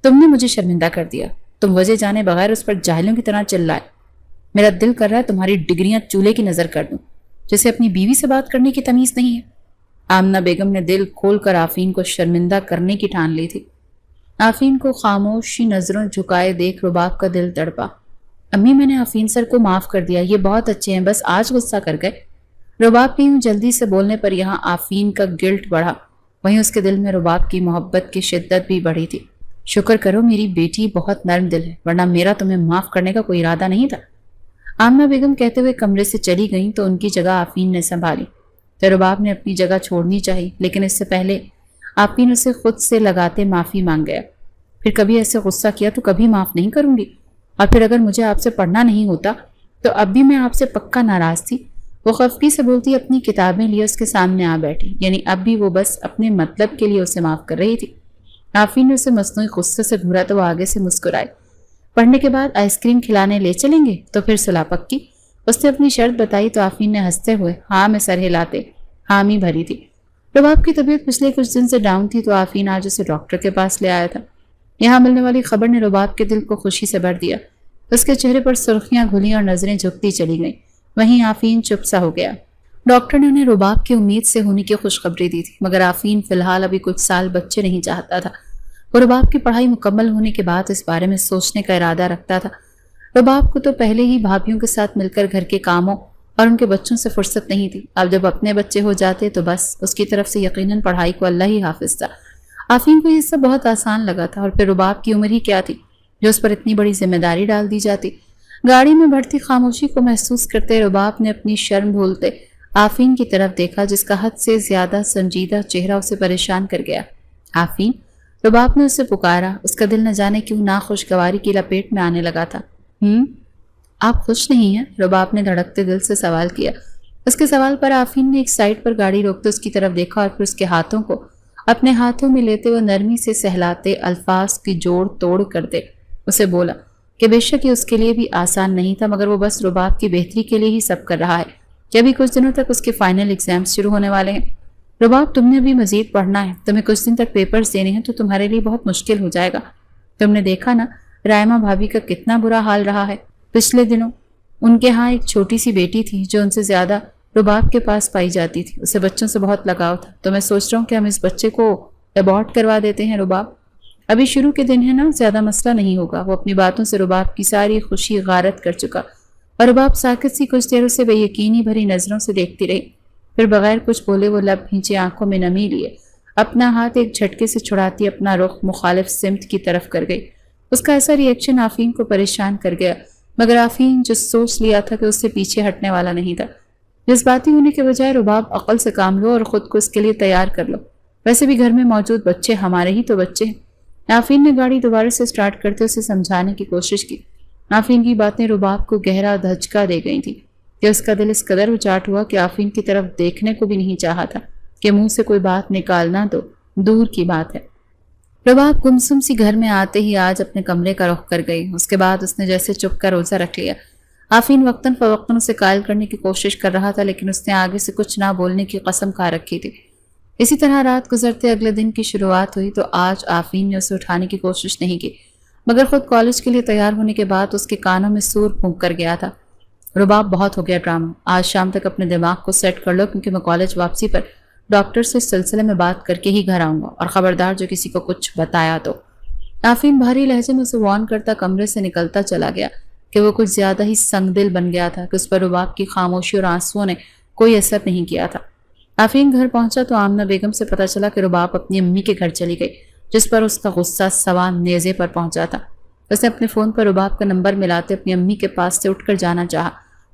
تم نے مجھے شرمندہ کر دیا، تم وجہ جانے بغیر اس پر جاہلوں کی طرح چلائے۔ میرا دل کر رہا ہے تمہاری ڈگریاں چولہے کی نظر کر دوں، جسے اپنی بیوی سے بات کرنے کی تمیز نہیں ہے۔ آمنہ بیگم نے دل کھول کر آفین کو شرمندہ کرنے کی ٹھان لی تھی۔ آفین کو خاموشی نظروں جھکائے دیکھ رباب کا دل تڑپا۔ امی، میں نے آفین سر کو معاف کر دیا، یہ بہت اچھے ہیں، بس آج غصہ کر گئے۔ رباب کے یوں جلدی سے بولنے پر یہاں آفین کا گلٹ بڑھا، وہیں اس کے دل میں رباب کی محبت کی شدت بھی بڑھی تھی۔ شکر کرو میری بیٹی بہت نرم دل ہے، ورنہ میرا تمہیں معاف کرنے کا کوئی ارادہ نہیں تھا۔ آمنہ بیگم کہتے ہوئے کمرے سے چلی گئیں تو ان کی جگہ آفین نے سنبھالی۔ تو رباب نے اپنی جگہ چھوڑنی چاہی، لیکن اس سے پہلے آفین اسے خود سے لگاتے معافی مانگ گیا۔ پھر کبھی ایسے غصہ کیا تو کبھی معاف نہیں کروں گی، اور پھر اگر مجھے آپ سے پڑھنا نہیں ہوتا تو اب بھی میں آپ سے پکا ناراض تھی۔ وہ خفگی سے بولتی اپنی کتابیں لیے اس کے سامنے آ بیٹھی، یعنی اب بھی وہ بس اپنے مطلب کے لیے اسے معاف کر رہی تھی۔ آفین نے اسے مصنوعی غصے سے گھورا تو وہ آگے سے مسکرائے۔ پڑھنے کے بعد آئس کریم کھلانے لے چلیں گے تو پھر صلاح پکی۔ اس نے اپنی شرط بتائی تو آفین نے ہنستے ہوئے ہاں میں سر ہلاتے حامی بھری تھی۔ رباب کی طبیعت پچھلے کچھ دن سے ڈاؤن تھی تو آفین آج اسے ڈاکٹر کے پاس لے آیا تھا۔ یہاں ملنے والی خبر نے رباب کے دل کو خوشی سے بھر دیا۔ اس کے چہرے پر سرخیاں گھلیں اور نظریں جھکتی چلی گئیں، وہیں آفین چپ سا ہو گیا۔ ڈاکٹر نے انہیں رباب کی امید سے ہونے کی خوشخبری دی تھی، مگر آفین فی الحال ابھی کچھ سال بچے نہیں چاہتا تھا۔ وہ رباب کی پڑھائی مکمل ہونے کے بعد اس بارے میں سوچنے کا ارادہ رکھتا تھا۔ رباب کو تو پہلے ہی بھابھیوں کے ساتھ مل کر گھر کے کاموں اور ان کے بچوں سے فرصت نہیں تھی۔ اب جب اپنے بچے ہو جاتے تو بس اس کی طرف سے یقیناً پڑھائی کو اللہ ہی حافظ تھا۔ آفین کو یہ سب بہت آسان لگا تھا، اور پھر رباب کی عمر ہی کیا تھی جو اس پر اتنی بڑی ذمہ داری ڈال دی جاتی۔ گاڑی میں بڑھتی خاموشی کو محسوس کرتے رباب نے اپنی شرم بھولتے آفین کی طرف دیکھا، جس کا حد سے زیادہ سنجیدہ چہرہ اسے پریشان کر گیا۔ آفین، رباب نے اسے پکارا۔ اس کا دل نہ جانے کیوں ناخوشگواری کی لپیٹ میں آنے لگا تھا۔ آپ خوش نہیں ہیں؟ رباب نے دھڑکتے دل سے سوال کیا۔ اس کے سوال پر آفین نے ایک سائڈ پر گاڑی روکتے اس کی طرف دیکھا اور پھر اس کے ہاتھوں کو اپنے ہاتھوں میں لیتے ہوئے نرمی سے سہلاتے الفاظ کی جوڑ توڑ کرتے اسے بولا کہ بے شک یہ اس کے لیے بھی آسان نہیں تھا، مگر وہ بس رباب کی بہتری کے لیے ہی سب کر رہا ہے کہ ابھی کچھ دنوں تک اس کے فائنل ایگزامز شروع ہونے والے ہیں۔ رباب، تم نے بھی مزید پڑھنا ہے، تمہیں کچھ دن تک پیپرز دینے ہیں تو تمہارے لیے بہت مشکل ہو جائے گا۔ تم نے دیکھا نا رائمہ بھابھی کا کتنا برا حال رہا ہے پچھلے دنوں۔ ان کے ہاں ایک چھوٹی سی بیٹی تھی جو ان سے زیادہ رباب کے پاس پائی جاتی تھی، اسے بچوں سے بہت لگاؤ تھا، تو میں سوچ رہا ہوں کہ ہم اس بچے کو ابارٹ کروا دیتے ہیں۔ رباب، ابھی شروع کے دن ہے نا، زیادہ مسئلہ نہیں ہوگا۔ وہ اپنی باتوں سے رباب کی ساری خوشی غارت کر چکا، اور رباب ساکت سی کچھ دیر اسے بے یقینی بھری نظروں سے دیکھتی رہی۔ پھر بغیر کچھ بولے وہ لب بھینچے آنکھوں میں نمی لیے اپنا ہاتھ ایک جھٹکے سے چھڑاتی اپنا رخ مخالف سمت کی طرف کر گئی۔ اس کا ایسا ری ایکشن آفین کو پریشان کر گیا۔ مگر آفین جو سوچ لیا تھا کہ اس سے پیچھے ہٹنے والا نہیں تھا۔ جذباتی ہونے کے بجائے رباب عقل سے کام لو اور خود کو اس کے لیے تیار کر لو، ویسے بھی گھر میں موجود بچے ہمارے ہی تو بچے ہیں۔ آفین نے گاڑی دوبارہ سے سٹارٹ کرتے اسے سمجھانے کی کوشش کی۔ آفین کی باتیں رباب کو گہرا دھچکا دے گئی تھی کہ اس کا دل اس قدر اچاٹ ہوا کہ آفین کی طرف دیکھنے کو بھی نہیں چاہا تھا کہ منہ سے کوئی بات نکالنا تو دور کی بات ہے۔ رباب گمسم سی گھر میں آتے ہی آج اپنے کمرے کا رخ کر گئی۔ اس کے بعد اس نے جیسے چپ کر روزہ رکھ لیا۔ آفین وقتاً فوقتاً اسے قائل کرنے کی کوشش کر رہا تھا، لیکن اس نے آگے سے کچھ نہ بولنے کی قسم کھا رکھی تھی۔ اسی طرح رات گزرتے اگلے دن کی شروعات ہوئی تو آج آفین نے اسے اٹھانے کی کوشش نہیں کی، مگر خود کالج کے لیے تیار ہونے کے بعد اس کے کانوں میں سور پھونک کر گیا تھا۔ رباب بہت ہو گیا ڈرامہ، آج شام تک اپنے دماغ کو سیٹ کر لو، کیونکہ میں کالج واپسی پر ڈاکٹر سے اس سلسلے میں بات کر کے ہی گھر آؤں گا، اور خبردار جو کسی کو کچھ بتایا تو۔ آفین بھاری لہجے میں اسے وارن کرتا کمرے سے نکلتا چلا گیا کہ وہ کچھ زیادہ ہی سنگ دل بن گیا تھا کہ اس پر رباب کی خاموشی اور آنسوؤں نے کوئی اثر نہیں کیا تھا۔ آفین گھر پہنچا تو آمنہ بیگم سے پتہ چلا کہ رباب اپنی امی کے گھر چلی گئی، جس پر اس کا غصہ سوان نیزے پر پہنچا تھا۔ اس نے اپنے فون پر رباب کا نمبر ملاتے اپنی امی کے پاس سے اٹھ کر جانا چاہا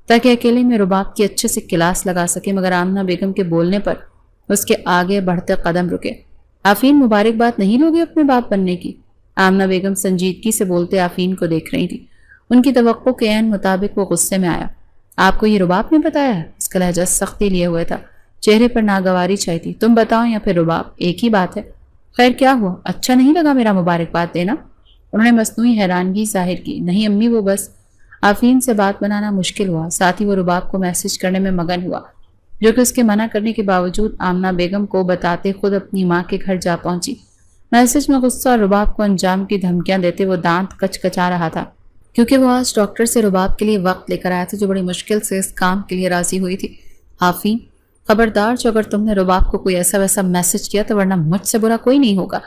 تاکہ اکیلے میں رباب کی اچھے سے کلاس لگا سکے، مگر آمنہ بیگم کے بولنے پر اس کے آگے بڑھتے قدم رکے۔ آفین مبارکباد نہیں لوگے اپنے باپ بننے کی؟ آمنہ بیگم سنجیدگی سے بولتے آفین کو دیکھ رہی تھی۔ ان کی توقع کے عین مطابق وہ غصے میں آیا۔ آپ کو یہ رباب نے بتایا ہے؟ اس کا لہجہ سختی لیے ہوئے تھا، چہرے پر ناگواری چھائی تھی۔ تم بتاؤ یا پھر رباب، ایک ہی بات ہے۔ خیر کیا ہوا؟ اچھا نہیں لگا میرا مبارکباد دینا؟ انہوں نے مصنوعی حیرانگی ظاہر کی۔ نہیں امی، وہ بس۔ آفین سے بات بنانا مشکل ہوا، ساتھ ہی وہ رباب کو میسج کرنے میں مگن ہوا، جو کہ اس کے منع کرنے کے باوجود آمنہ بیگم کو بتاتے خود اپنی ماں کے گھر جا پہنچی۔ میسج میں غصہ اور رباب کو انجام کی دھمکیاں دیتے وہ دانت کچ کچا رہا تھا، کیونکہ وہ آج ڈاکٹر سے رباب کے لیے وقت لے کر آیا تھا، جو بڑی مشکل سے اس کام کے لیے راضی ہوئی تھی۔ آفین خبردار، جو اگر تم نے رباب کو کوئی ایسا ویسا میسج کیا تو ورنہ مجھ سے برا کوئی نہیں ہوگا۔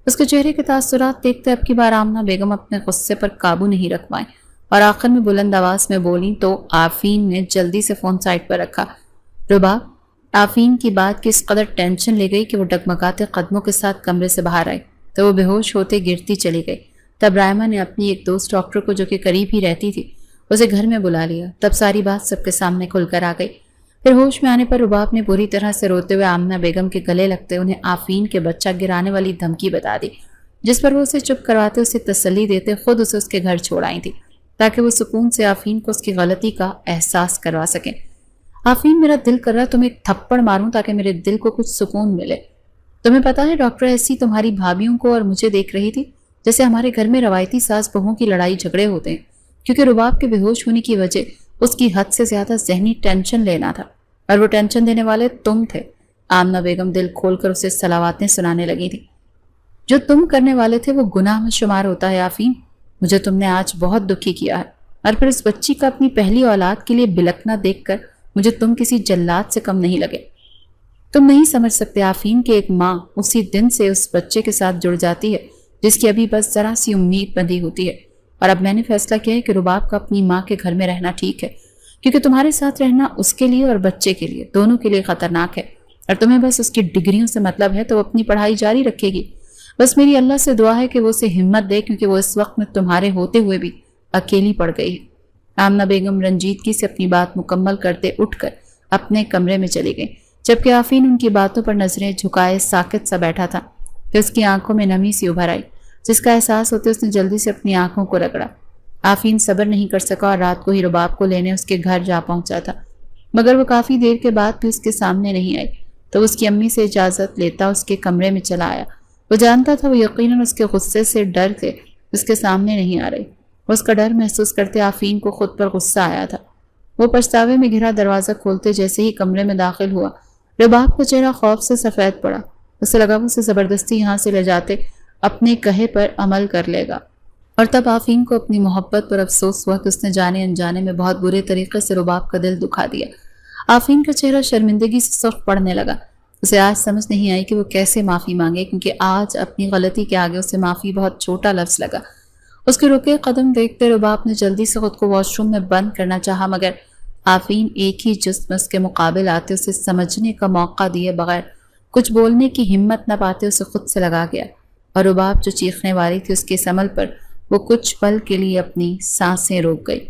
اس کے چہرے کے تاثرات دیکھتے اب کی بار آمنہ بیگم اپنے غصے پر قابو نہیں رکھ پائیں اور آخر میں بلند آواز میں بولی تو آفین نے جلدی سے فون سائٹ پر رکھا۔ رباب آفین کی بات کی اس قدر ٹینشن لے گئی کہ وہ ڈگمگاتے قدموں کے ساتھ کمرے سے باہر آئی تو وہ بے ہوش ہوتے گرتی چلی گئی۔ تب رائمہ نے اپنی ایک دوست ڈاکٹر کو، جو کہ قریب ہی رہتی تھی، اسے گھر میں بلا لیا۔ تب ساری بات سب کے سامنے کھل کر آ گئی۔ پھر ہوش میں آنے پر رباب نے بری طرح سے روتے ہوئے آمنہ بیگم کے گلے لگتے انہیں آفین کے بچہ گرانے والی دھمکی بتا دی، جس پر وہ اسے چپ کرواتے، اسے تسلی دیتے خود اسے اس کے گھر چھوڑ آئی تھی تاکہ وہ سکون سے آفین کو اس کی غلطی کا احساس کروا سکیں۔ آفین، میرا دل کر رہا تمہیں ایک تھپڑ ماروں تاکہ میرے دل کو کچھ سکون ملے۔ تمہیں پتا ہے ڈاکٹر ایسی تمہاری بھابھیوں کو اور مجھے دیکھ رہی تھی جیسے ہمارے گھر میں روایتی ساس بہووں کی لڑائی جھگڑے ہوتے ہیں، کیونکہ رباب کے بے ہوش ہونے کی وجہ اس کی حد سے زیادہ ذہنی ٹینشن لینا تھا، اور وہ ٹینشن دینے والے تم تھے۔ آمنہ بیگم دل کھول کر اسے صلواتیں سنانے لگی تھی۔ جو تم کرنے والے تھے وہ گناہ میں شمار ہوتا ہے آفین، مجھے تم نے آج بہت دکھی کیا ہے، اور پھر اس بچی کا اپنی پہلی اولاد کے لیے بلکنا دیکھ کر مجھے تم کسی جلاد سے کم نہیں لگے۔ تم نہیں سمجھ سکتے آفین کہ ایک ماں اسی دن سے اس بچے کے ساتھ جڑ جاتی ہے جس کی ابھی بس ذرا سی امید بندھی ہوتی ہے، اور اب میں نے فیصلہ کیا ہے کہ رباب کا اپنی ماں کے گھر میں رہنا ٹھیک ہے، کیونکہ تمہارے ساتھ رہنا اس کے لیے اور بچے کے لیے دونوں کے لیے خطرناک ہے، اور تمہیں بس اس کی ڈگریوں سے مطلب ہے تو وہ اپنی پڑھائی جاری رکھے گی۔ بس میری اللہ سے دعا ہے کہ وہ اسے ہمت دے، کیونکہ وہ اس وقت میں تمہارے ہوتے ہوئے بھی اکیلی پڑ گئی ہے۔ آمنہ بیگم رنجیدگی سے اپنی بات مکمل کرتے اٹھ کر اپنے کمرے میں چلی گئی، جبکہ آفین ان کی باتوں پر نظریں جھکائے ساکت سا بیٹھا تھا کہ اس کی آنکھوں میں نمی سی ابھر آئی، جس کا احساس ہوتے اس نے جلدی سے اپنی آنکھوں کو رگڑا۔ آفین صبر نہیں کر سکا اور رات کو ہی رباب کو لینے اس کے گھر جا پہنچا تھا، مگر وہ کافی دیر کے بعد بھی اس کے سامنے نہیں آئی تو اس کی امی سے اجازت لیتا اس کے کمرے میں چلا آیا۔ وہ جانتا تھا وہ یقیناً اس کے غصے سے ڈر کے اس کے سامنے نہیں آ رہی۔ اس کا ڈر محسوس کرتے آفین کو خود پر غصہ آیا تھا۔ وہ پچھتاوے میں گھرا دروازہ کھولتے جیسے ہی کمرے میں داخل ہوا، رباب کا چہرہ خوف سے سفید پڑا۔ اسے لگا وہ اسے زبردستی یہاں سے لے جاتے اپنے کہے پر عمل کر لے گا، اور تب آفین کو اپنی محبت پر افسوس ہوا کہ اس نے جانے انجانے میں بہت برے طریقے سے رباب کا دل دکھا دیا۔ آفین کا چہرہ شرمندگی سے سرخ پڑنے لگا۔ اسے آج سمجھ نہیں آئی کہ وہ کیسے معافی مانگے، کیونکہ آج اپنی غلطی کے آگے اسے معافی بہت چھوٹا لفظ لگا۔ اس کے رکے قدم دیکھتے رباب نے جلدی سے خود کو واش روم میں بند کرنا چاہا، مگر آفین ایک ہی جسم اس کے مقابل آتے اسے سمجھنے کا موقع دیے بغیر کچھ بولنے کی ہمت نہ پاتے اسے خود سے لگا گیا، اور رباب جو چیخنے والی تھی اس کے سمل پر وہ کچھ پل کے لیے اپنی سانسیں روک گئی۔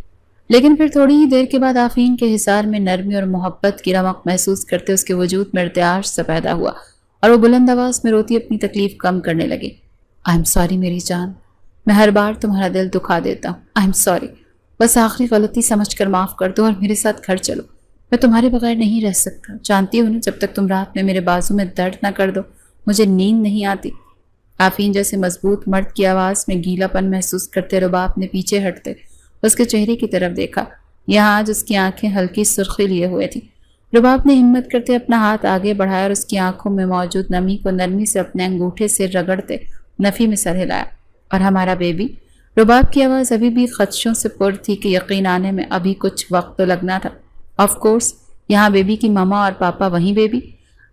لیکن پھر تھوڑی ہی دیر کے بعد آفین کے حصار میں نرمی اور محبت کی رمق محسوس کرتے اس کے وجود میں ارتعاش سا پیدا ہوا اور وہ بلند آواز میں روتی اپنی تکلیف کم کرنے لگی۔ آئی ایم سوری میری جان، میں ہر بار تمہارا دل دکھا دیتا ہوں، آئی ایم سوری، بس آخری غلطی سمجھ کر معاف کر دو اور میرے ساتھ گھر چلو، میں تمہارے بغیر نہیں رہ سکتا، جانتی ہو نا جب تک تم رات میں میرے بازو میں درد نہ کر دو مجھے نیند نہیں آتی۔ آفین جیسے مضبوط مرد کی آواز میں گیلا پن محسوس کرتے رباب نے پیچھے ہٹتے اس کے چہرے کی طرف دیکھا۔ یہاں آج اس کی آنکھیں ہلکی سرخی لیے ہوئے تھیں۔ رباب نے ہمت کرتے اپنا ہاتھ آگے بڑھایا اور اس کی آنکھوں میں موجود نمی کو نرمی سے اپنے انگوٹھے سے رگڑتے نفی میں سر ہلایا۔ اور ہمارا بیبی؟ رباب کی آواز ابھی بھی خدشوں سے پر تھی کہ یقین آنے میں ابھی کچھ وقت تو لگنا تھا۔ آف کورس، یہاں بیبی کی ماما اور پاپا وہیں بیبی؟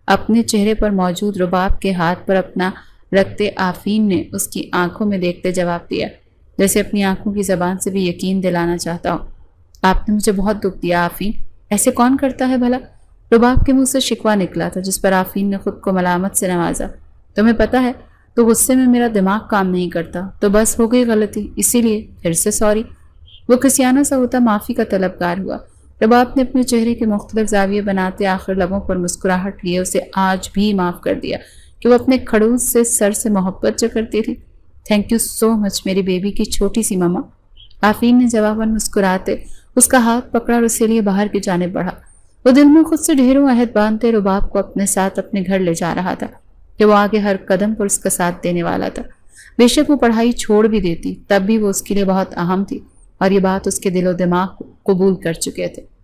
اپنے چہرے پر موجود رباب کے ہاتھ پر اپنا رکھتے آفین نے اس کی آنکھوں میں دیکھتے جواب دیا، جیسے اپنی آنکھوں کی زبان سے بھی یقین دلانا چاہتا ہوں۔ آپ نے مجھے بہت دکھ دیا آفین، ایسے کون کرتا ہے بھلا؟ رباب کے منہ سے شکوہ نکلا تھا جس پر آفین نے خود کو ملامت سے نوازا۔ تمہیں پتہ ہے تو غصے میں میرا دماغ کام نہیں کرتا، تو بس ہو گئی غلطی، اسی لیے پھر سے سوری۔ وہ کسیانہ سا ہوتا معافی کا طلبگار ہوا۔ رباب نے اپنے چہرے کے مختلف زاویے بناتے آخر لبوں پر مسکراہٹ لیے اسے آج بھی معاف کر دیا کہ وہ اپنے کھڑوس سے سر سے محبت جو کرتی تھی۔ تھینک یو سو مچ میری بیبی کی چھوٹی سی ماما۔ آفین نے جواباً مسکراتے اس کا ہاتھ پکڑا اور اسے لیے باہر کی جانب بڑھا۔ وہ دل میں خود سے ڈھیروں عہد باندھتے رباب کو اپنے ساتھ اپنے گھر لے جا رہا تھا کہ وہ آگے ہر قدم پر اس کا ساتھ دینے والا تھا۔ بے شک وہ پڑھائی چھوڑ بھی دیتی تب بھی وہ اس کے لیے بہت اہم تھی اور یہ بات اس کے دل و دماغ قبول کر چکے تھے۔